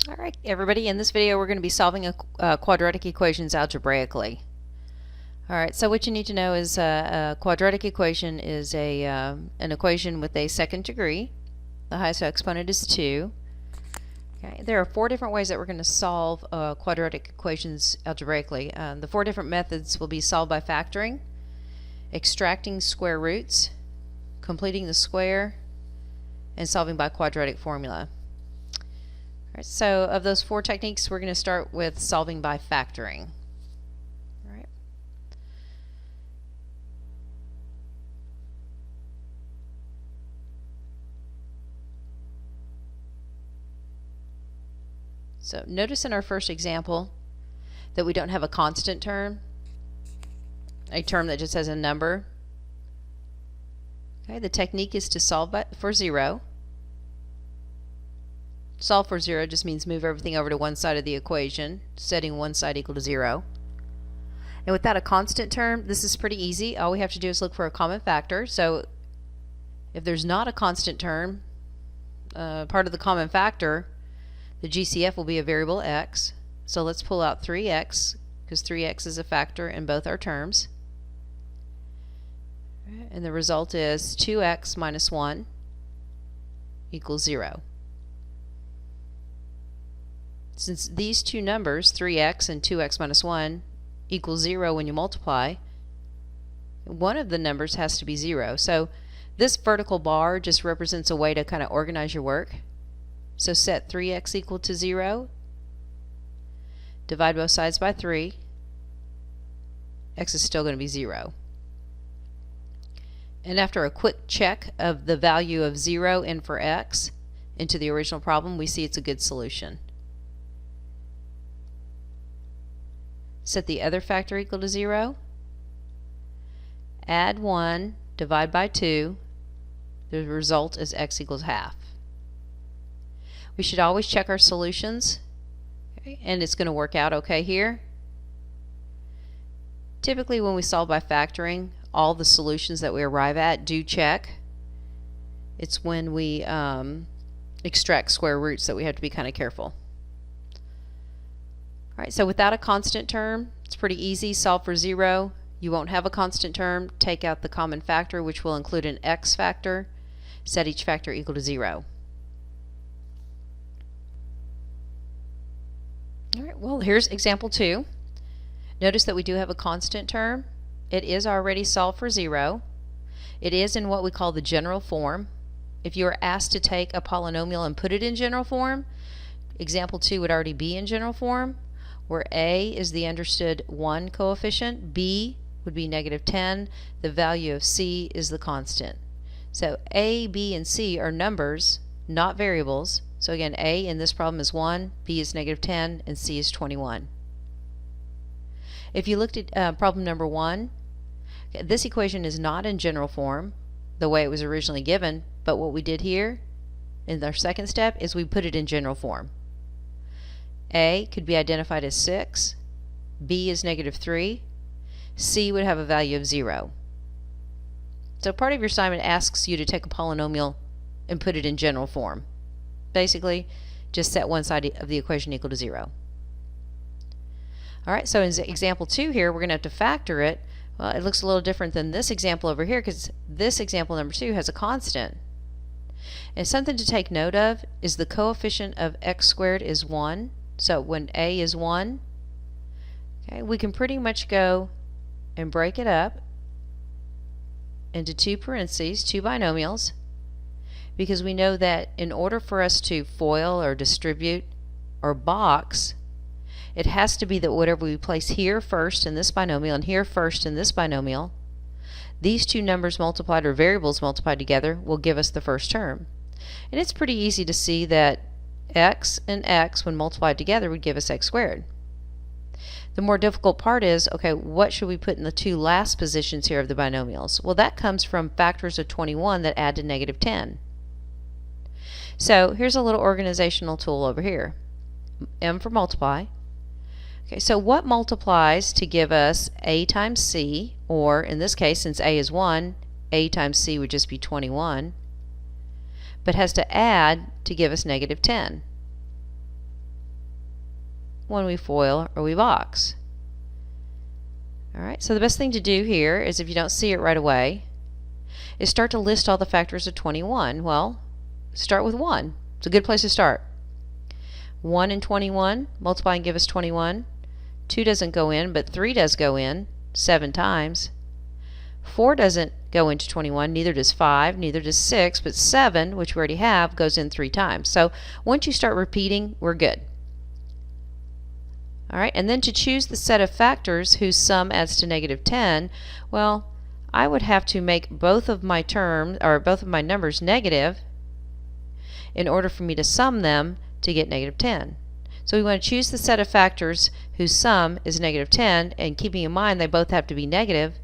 Alright, everybody, in this video we're going to be solving quadratic equations algebraically. Alright, so what you need to know is a quadratic equation is an equation with a second degree. The highest exponent is 2. Okay, there are 4 different ways that we're going to solve quadratic equations algebraically. The 4 different methods will be solved by factoring, extracting square roots, completing the square, and solving by quadratic formula. Alright, so of those 4 techniques, we're going to start with solving by factoring. Alright. So notice in our first example that we don't have a constant term, a term that just has a number. Okay, the technique is to solve for 0. Solve for 0 just means move everything over to one side of the equation, setting one side equal to 0. And without a constant term, this is pretty easy. All we have to do is look for a common factor. So if there's not a constant term, part of the common factor, the GCF will be a variable x. So let's pull out 3x, because 3x is a factor in both our terms. And the result is 2x minus 1 equals 0. Since these two numbers, 3x and 2x minus 1, equals 0 when you multiply, one of the numbers has to be 0. So this vertical bar just represents a way to kind of organize your work. So set 3x equal to 0, divide both sides by 3, x is still going to be 0. And after a quick check of the value of 0 in for x into the original problem, we see it's a good solution. Set the other factor equal to 0, add 1, divide by 2, the result is x equals half. We should always check our solutions, okay, and it's going to work out okay here. Typically when we solve by factoring, all the solutions that we arrive at do check. It's when we extract square roots that we have to be kind of careful. Alright, so without a constant term, it's pretty easy. Solve for 0. You won't have a constant term. Take out the common factor, which will include an x factor. Set each factor equal to 0. Alright, well, here's example 2. Notice that we do have a constant term. It is already solved for 0. It is in what we call the general form. If you were asked to take a polynomial and put it in general form, example 2 would already be in general form, where a is the understood 1 coefficient, b would be negative 10, the value of c is the constant. So a, b, and c are numbers, not variables. So again, a in this problem is 1, b is negative 10, and c is 21. If you looked at problem number 1, this equation is not in general form the way it was originally given, but what we did here in our second step is we put it in general form. A could be identified as 6, b is negative 3, c would have a value of 0. So part of your assignment asks you to take a polynomial and put it in general form. Basically, just set one side of the equation equal to 0. Alright, so in example 2 here, we're going to have to factor it. Well, it looks a little different than this example over here because this example number 2 has a constant. And something to take note of is the coefficient of x squared is 1. So when a is 1, okay, we can pretty much go and break it up into 2 parentheses, 2 binomials, because we know that in order for us to FOIL or distribute or box, it has to be that whatever we place here first in this binomial and here first in this binomial, these two numbers multiplied or variables multiplied together will give us the first term. And it's pretty easy to see that x and x when multiplied together would give us x squared. The more difficult part is, okay, what should we put in the 2 last positions here of the binomials? Well, that comes from factors of 21 that add to negative 10. So here's a little organizational tool over here. M for multiply. Okay, so what multiplies to give us a times c, or in this case, since a is 1, a times c would just be 21. but has to add to give us negative 10. when we FOIL or we box. Alright, so the best thing to do here is, if you don't see it right away, is start to list all the factors of 21. Well, start with 1. It's a good place to start. 1 and 21, multiply and give us 21. 2 doesn't go in, but 3 does go in 7 times. 4 doesn't go into 21, neither does 5, neither does 6, but 7, which we already have, goes in 3 times. So once you start repeating, we're good. Alright, and then to choose the set of factors whose sum adds to negative 10, well, I would have to make both of my terms, or both of my numbers, negative in order for me to sum them to get negative 10. So we want to choose the set of factors whose sum is negative 10, and keeping in mind they both have to be negative.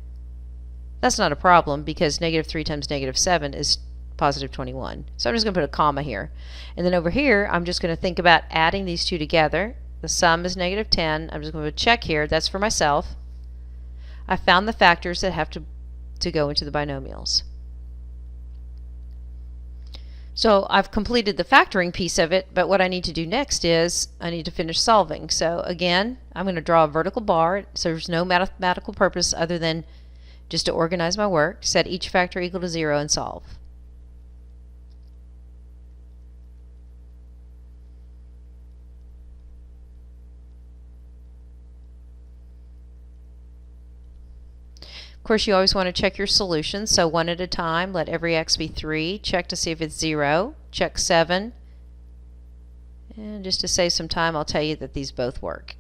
That's not a problem, because negative 3 times negative 7 is positive 21. So I'm just going to put a comma here. And then over here, I'm just going to think about adding these two together. The sum is negative 10. I'm just going to check here. That's for myself. I found the factors that have to go into the binomials. So I've completed the factoring piece of it, but what I need to do next is I need to finish solving. So again, I'm going to draw a vertical bar, so there's no mathematical purpose other than just to organize my work, set each factor equal to 0, and solve. Of course, you always want to check your solutions, so one at a time. Let every x be 3. Check to see if it's 0. Check 7. And just to save some time, I'll tell you that these both work.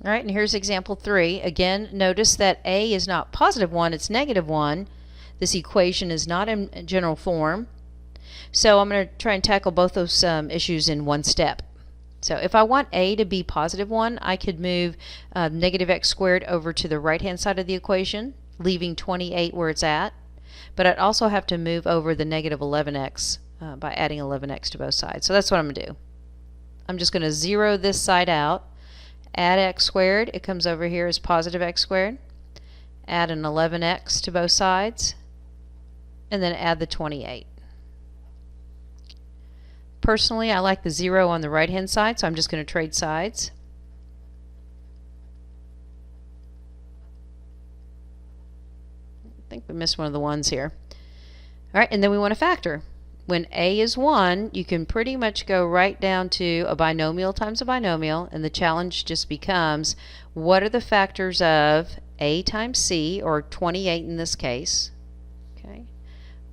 Alright, and here's example 3. Again, notice that a is not positive 1, it's negative 1. This equation is not in general form. So I'm going to try and tackle both those issues in one step. So if I want a to be positive 1, I could move negative x squared over to the right hand side of the equation, leaving 28 where it's at. But I'd also have to move over the negative 11x by adding 11x to both sides. So that's what I'm going to do. I'm just going to zero this side out. Add x squared, it comes over here as positive x squared. Add an 11x to both sides, and then add the 28. Personally, I like the 0 on the right hand side, so I'm just going to trade sides. I think we missed one of the ones here. Alright, and then we want to factor. When a is 1, you can pretty much go right down to a binomial times a binomial, and the challenge just becomes, what are the factors of a times c, or 28 in this case? Okay.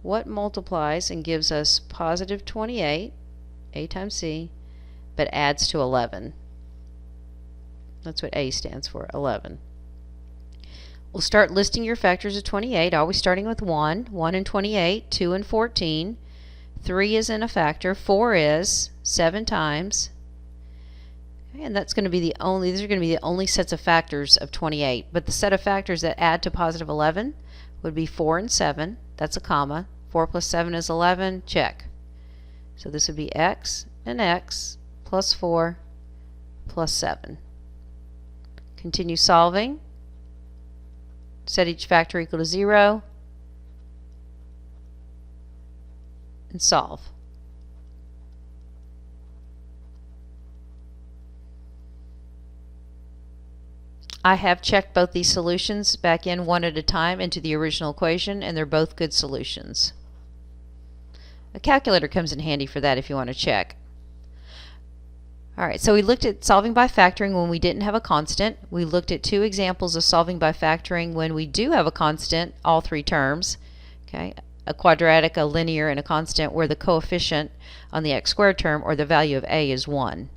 What multiplies and gives us positive 28, a times c, but adds to 11? That's what a stands for, 11. We'll start listing your factors of 28, always starting with 1. 1 and 28, 2 and 14. 3 isn't a factor, 4 is, 7 times. Okay, and that's going to be the only, these are going to be the only sets of factors of 28. But the set of factors that add to positive 11 would be 4 and 7. That's a comma. 4 plus 7 is 11. Check. So this would be x and x plus 4 plus 7. Continue solving. Set each factor equal to 0. And solve. I have checked both these solutions back in one at a time into the original equation, and they're both good solutions. A calculator comes in handy for that if you want to check. Alright, so we looked at solving by factoring when we didn't have a constant. We looked at 2 examples of solving by factoring when we do have a constant, all 3 terms. Okay, a quadratic, a linear, and a constant, where the coefficient on the x squared term, or the value of a, is 1.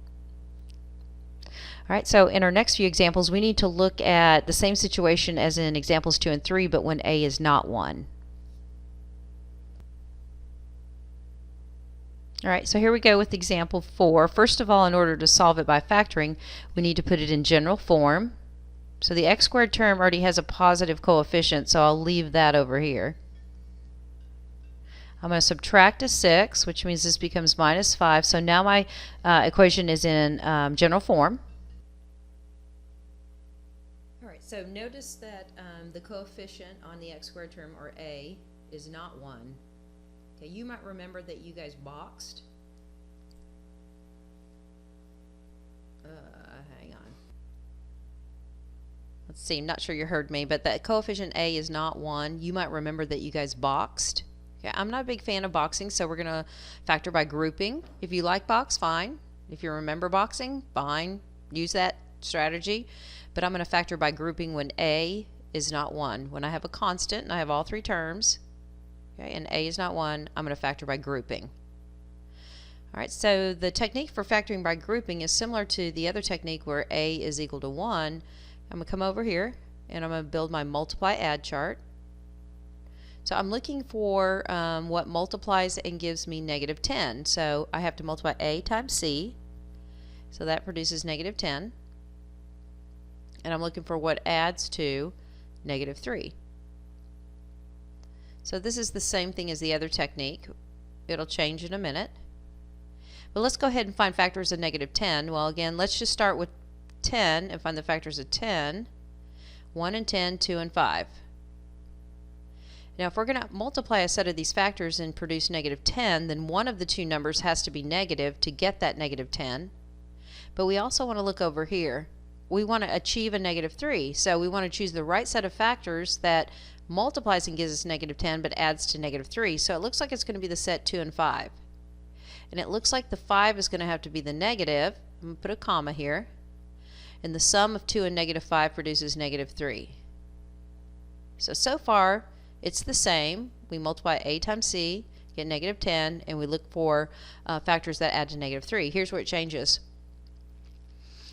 Alright, so in our next few examples, we need to look at the same situation as in examples 2 and 3, but when a is not 1. Alright, so here we go with example 4. First of all, in order to solve it by factoring, we need to put it in general form. So the x squared term already has a positive coefficient, so I'll leave that over here. I'm going to subtract a 6, which means this becomes minus 5. So now my equation is in general form. Alright, so notice that the coefficient on the x squared term, or a, is not 1. Okay, you might remember that you guys boxed. Hang on. Let's see, I'm not sure you heard me, but the coefficient A is not 1. You might remember that you guys boxed. Okay, I'm not a big fan of boxing, so we're going to factor by grouping. If you like box, fine. If you remember boxing, fine. Use that strategy. But I'm going to factor by grouping when A is not 1. When I have a constant and I have all three terms, okay, and A is not 1, I'm going to factor by grouping. Alright, so the technique for factoring by grouping is similar to the other technique where A is equal to 1. I'm going to come over here and I'm going to build my multiply add chart. So I'm looking for what multiplies and gives me negative 10. So I have to multiply A times C. So that produces negative 10. And I'm looking for what adds to negative 3. So this is the same thing as the other technique. It'll change in a minute. But let's go ahead and find factors of negative 10. Well, again, let's just start with 10 and find the factors of 10. 1 and 10, 2 and 5. Now, if we're going to multiply a set of these factors and produce negative 10, then one of the two numbers has to be negative to get that negative 10. But we also want to look over here. We want to achieve a negative 3. So we want to choose the right set of factors that multiplies and gives us negative 10 but adds to negative 3. So it looks like it's going to be the set 2 and 5. And it looks like the 5 is going to have to be the negative. I'm going to put a comma here. And the sum of 2 and negative 5 produces negative 3. So far, it's the same. We multiply A times C, get negative 10, and we look for factors that add to negative 3. Here's where it changes.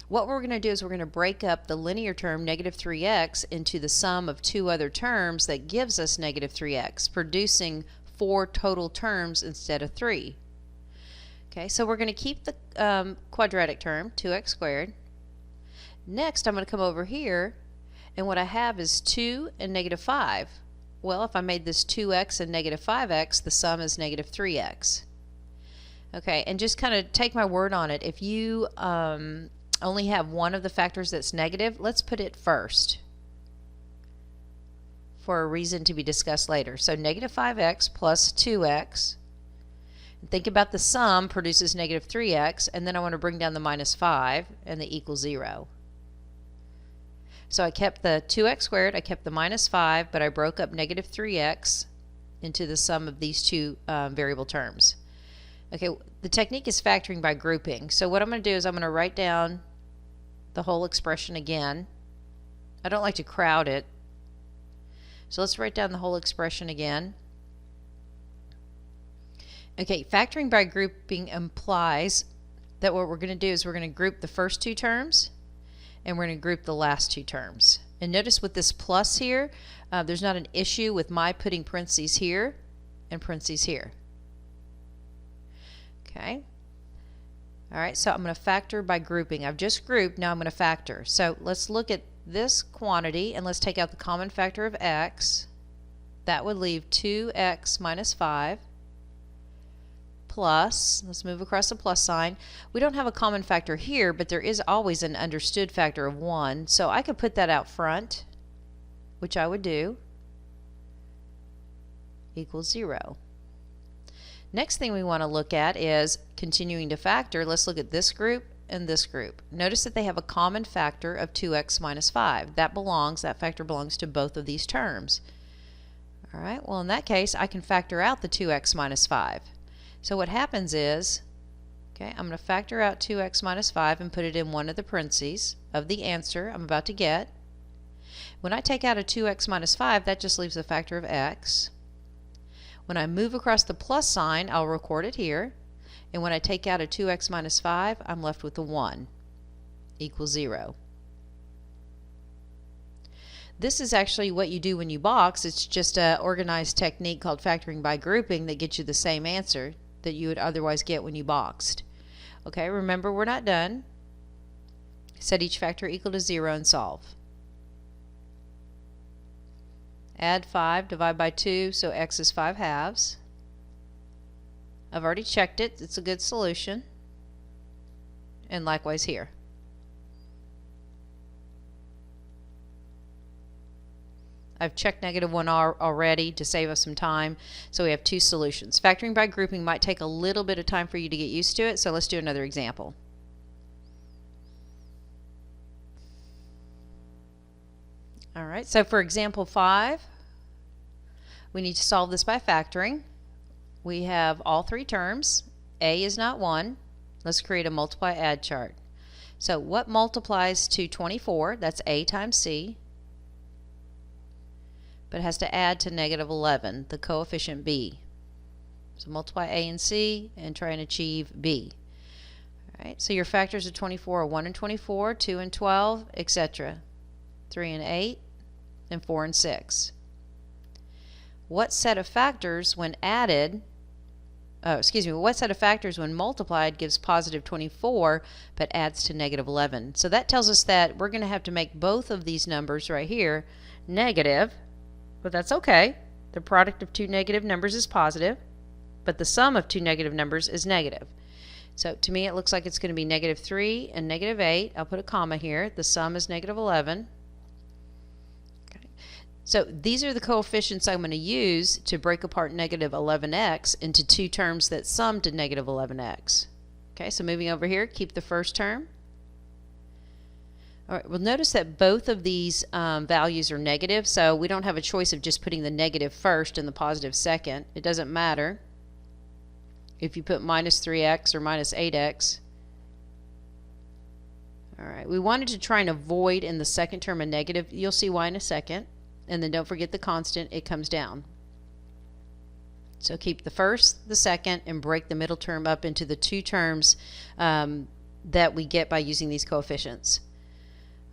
What we're going to do is we're going to break up the linear term negative 3x into the sum of two other terms that gives us negative 3x, producing 4 total terms instead of 3. Okay, so we're going to keep the quadratic term, 2x squared. Next, I'm going to come over here, and what I have is 2 and negative 5. Well, if I made this 2x and negative 5x, the sum is negative 3x. Okay, and just kind of take my word on it. If you only have one of the factors that's negative, let's put it first for a reason to be discussed later. So negative 5x plus 2x. Think about the sum produces negative 3x, and then I want to bring down the minus 5, and the equals 0. So I kept the 2x squared, I kept the minus 5, but I broke up negative 3x into the sum of these two variable terms. Okay, the technique is factoring by grouping. So what I'm going to do is I'm going to write down the whole expression again. I don't like to crowd it. So let's write down the whole expression again. Okay, factoring by grouping implies that what we're going to do is we're going to group the first two terms and we're going to group the last two terms. And notice with this plus here, there's not an issue with my putting parentheses here and parentheses here. Okay. All right, so I'm going to factor by grouping. I've just grouped, now I'm going to factor. So let's look at this quantity and let's take out the common factor of x. That would leave 2x minus 5 plus, let's move across the plus sign. We don't have a common factor here, but there is always an understood factor of 1. So I could put that out front, which I would do, equals 0. Next thing we want to look at is continuing to factor. Let's look at this group and this group. Notice that they have a common factor of 2x minus 5. That factor belongs to both of these terms. All right, well in that case I can factor out the 2x minus 5. So what happens is, okay, I'm going to factor out 2x minus 5 and put it in one of the parentheses of the answer I'm about to get. When I take out a 2x minus 5, that just leaves a factor of x. When I move across the plus sign, I'll record it here. And when I take out a 2x minus 5, I'm left with a 1 equals 0. This is actually what you do when you box. It's just an organized technique called factoring by grouping that gets you the same answer that you would otherwise get when you boxed. Okay, remember we're not done. Set each factor equal to 0 and solve. Add 5, divide by 2, so x is 5 halves. I've already checked it. It's a good solution. And likewise here. I've checked -1 already to save us some time. So we have two solutions. Factoring by grouping might take a little bit of time for you to get used to it, so let's do another example. All right, so for example 5, we need to solve this by factoring. We have all three terms. A is not 1. Let's create a multiply add chart. So what multiplies to 24? That's A times C. But it has to add to -11, the coefficient B. So multiply A and C and try and achieve B. All right, so your factors of 24 are 1 and 24, 2 and 12, etc. 3 and 8, and 4 and 6. What set of factors when added, what set of factors when multiplied gives positive 24 but adds to -11? So that tells us that we're going to have to make both of these numbers right here negative, but that's okay. The product of two negative numbers is positive, but the sum of two negative numbers is negative. So to me it looks like it's going to be -3 and -8. I'll put a comma here. The sum is -11. Okay. So these are the coefficients I'm going to use to break apart -11x into two terms that sum to -11x. Okay, so moving over here, keep the first term. All right, well notice that both of these values are negative, so we don't have a choice of just putting the negative first and the positive second. It doesn't matter if you put -3x or -8x. All right, we wanted to try and avoid in the second term a negative. You'll see why in a second. And then don't forget the constant, it comes down. So keep the first, the second, and break the middle term up into the two terms that we get by using these coefficients.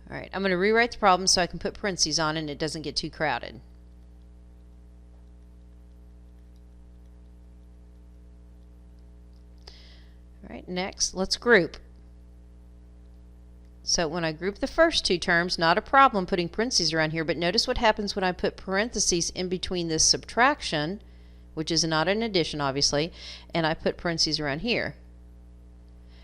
All right, I'm going to rewrite the problem so I can put parentheses on it and it doesn't get too crowded. All right, next, let's group. So when I group the first two terms, not a problem putting parentheses around here, but notice what happens when I put parentheses in between this subtraction, which is not an addition obviously, and I put parentheses around here.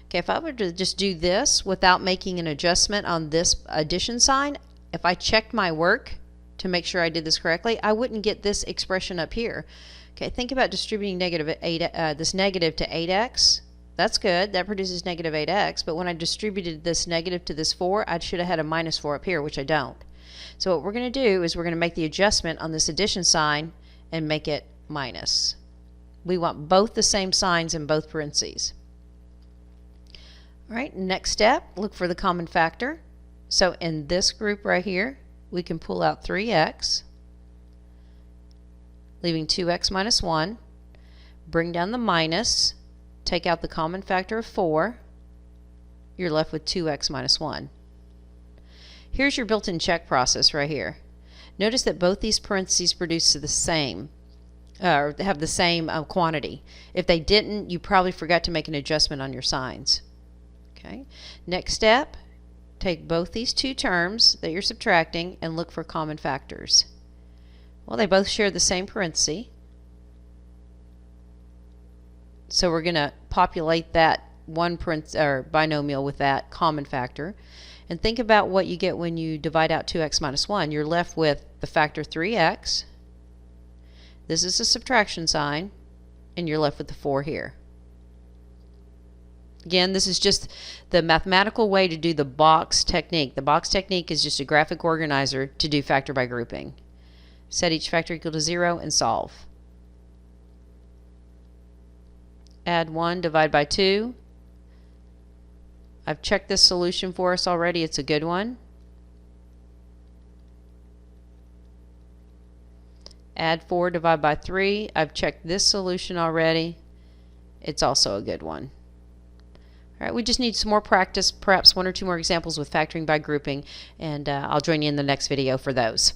Okay, if I were to just do this without making an adjustment on this addition sign, if I checked my work to make sure I did this correctly, I wouldn't get this expression up here. Okay, think about distributing this negative to 8x. That's good, that produces -8x, but when I distributed this negative to this 4, I should have had a -4 up here, which I don't. So what we're going to do is we're going to make the adjustment on this addition sign and make it minus. We want both the same signs in both parentheses. All right, next step, look for the common factor. So in this group right here, we can pull out 3x, leaving 2x minus 1, bring down the minus, take out the common factor of 4, you're left with 2x minus 1. Here's your built-in check process right here. Notice that both these parentheses produce the same, or have the same quantity. If they didn't, you probably forgot to make an adjustment on your signs. Okay. Next step, take both these two terms that you're subtracting and look for common factors. Well, they both share the same parenthesis. So we're going to populate that one binomial with that common factor. And think about what you get when you divide out 2x minus 1. You're left with the factor 3x. This is a subtraction sign, and you're left with the 4 here. Again, this is just the mathematical way to do the box technique. The box technique is just a graphic organizer to do factor by grouping. Set each factor equal to 0 and solve. Add 1, divide by 2. I've checked this solution for us already. It's a good one. Add 4, divide by 3. I've checked this solution already. It's also a good one. All right, we just need some more practice, perhaps 1 or 2 more examples with factoring by grouping, and I'll join you in the next video for those.